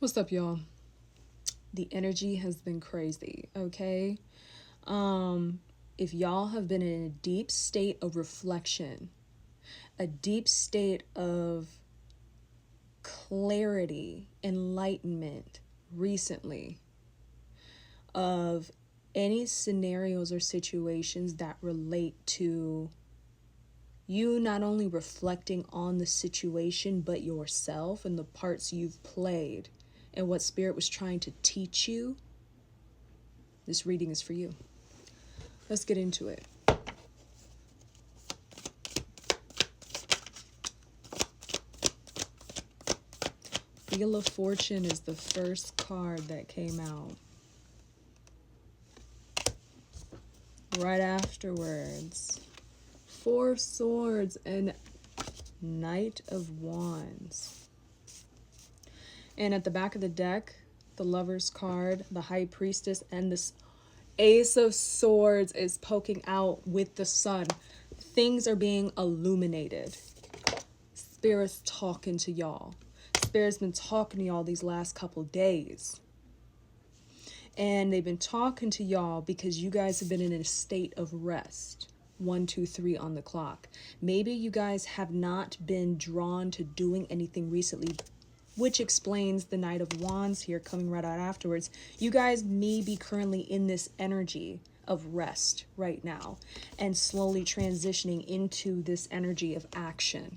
What's up, y'all? The energy has been crazy, okay? If y'all have been in a deep state of reflection, a deep state of clarity, enlightenment recently, of any scenarios or situations that relate to you not only reflecting on the situation, but yourself and the parts you've played and what Spirit was trying to teach you, this reading is for you. Let's get into it. Wheel of Fortune is the first card that came out. Right afterwards, Four of Swords and Knight of Wands. And at the back of the deck, the Lover's card, the High Priestess, and the Ace of Swords is poking out with the Sun. Things are being illuminated. Spirit's talking to y'all. Spirit's been talking to y'all these last couple days. And they've been talking to y'all because you guys have been in a state of rest. 1, 2, 3 on the clock. Maybe you guys have not been drawn to doing anything recently, which explains the Knight of Wands here coming right out afterwards. You guys may be currently in this energy of rest right now and slowly transitioning into this energy of action.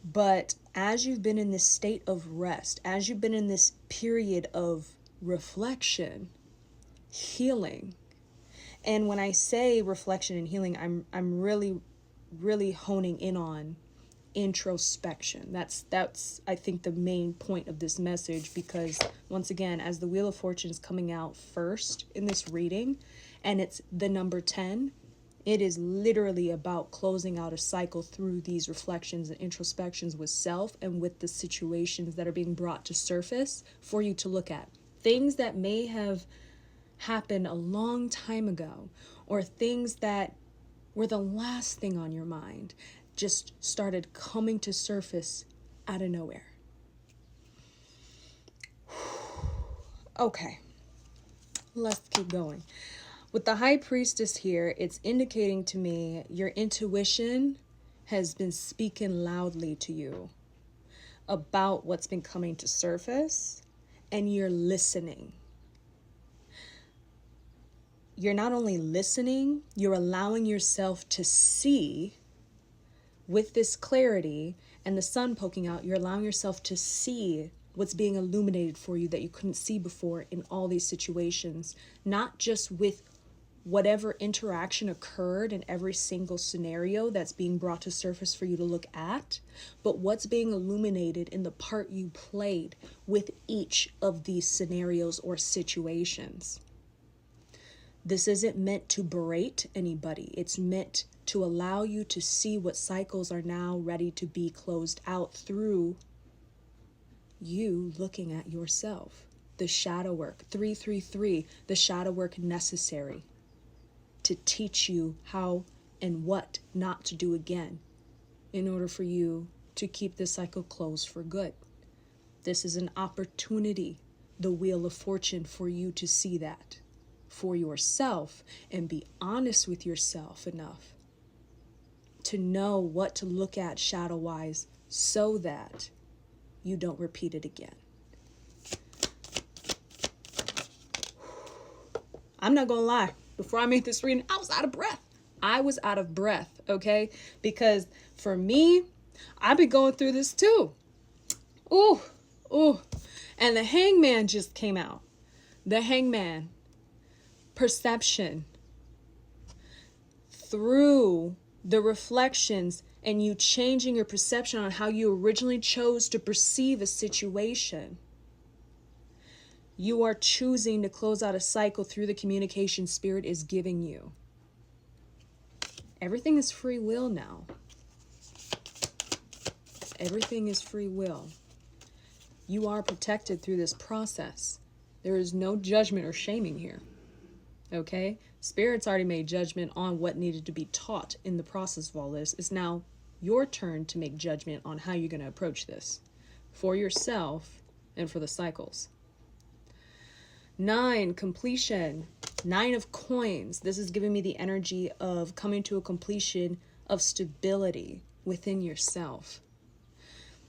But as you've been in this state of rest, as you've been in this period of reflection, healing, and when I say reflection and healing, I'm really honing in on introspection. That's I think the main point of this message, because once again, as the Wheel of Fortune is coming out first in this reading, and it's the number 10, it is literally about closing out a cycle through these reflections and introspections with self and with the situations that are being brought to surface for you to look at. Things that may have happened a long time ago, or things that were the last thing on your mind, just started coming to surface out of nowhere. Okay, let's keep going. With the High Priestess here, it's indicating to me your intuition has been speaking loudly to you about what's been coming to surface, and you're listening. You're not only listening, you're allowing yourself to see with this clarity and the sun poking out. You're allowing yourself to see what's being illuminated for you that you couldn't see before in all these situations, not just with whatever interaction occurred in every single scenario that's being brought to surface for you to look at, but what's being illuminated in the part you played with each of these scenarios or situations. This isn't meant to berate anybody. It's meant to allow you to see what cycles are now ready to be closed out through you looking at yourself. The shadow work, 333, the shadow work necessary to teach you how and what not to do again in order for you to keep this cycle closed for good. This is an opportunity, the Wheel of Fortune, for you to see that for yourself and be honest with yourself enough to know what to look at shadow-wise so that you don't repeat it again. I'm not gonna lie. Before I made this reading, I was out of breath. Okay? Because for me, I've been going through this too. Ooh. And the Hangman just came out. The Hangman. Perception. Through the reflections and you changing your perception on how you originally chose to perceive a situation, you are choosing to close out a cycle through the communication Spirit is giving you. Everything is free will now. Everything is free will. You are protected through this process. There is no judgment or shaming here. Okay? Spirit's already made judgment on what needed to be taught in the process of all this. It's now your turn to make judgment on how you're going to approach this for yourself and for the cycles. 9, completion. 9 of coins. This is giving me the energy of coming to a completion of stability within yourself.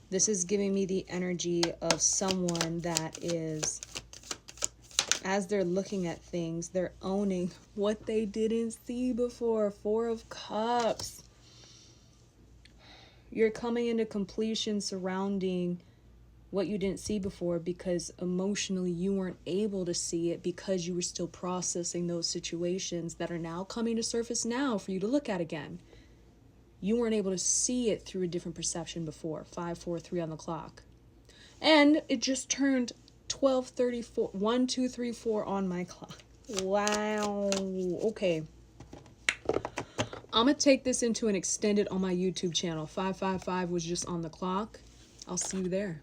This is giving me the energy of someone that is, as they're looking at things, they're owning what they didn't see before. 4 of Cups. You're coming into completion surrounding what you didn't see before because emotionally you weren't able to see it because you were still processing those situations that are now coming to surface now for you to look at again. You weren't able to see it through a different perception before. 5, 4, 3 on the clock. And it just turned 12:34, 1, 2, 3, 4 on my clock. Wow. Okay. I'm going to take this into an extended on my YouTube channel. 555 was just on the clock. I'll see you there.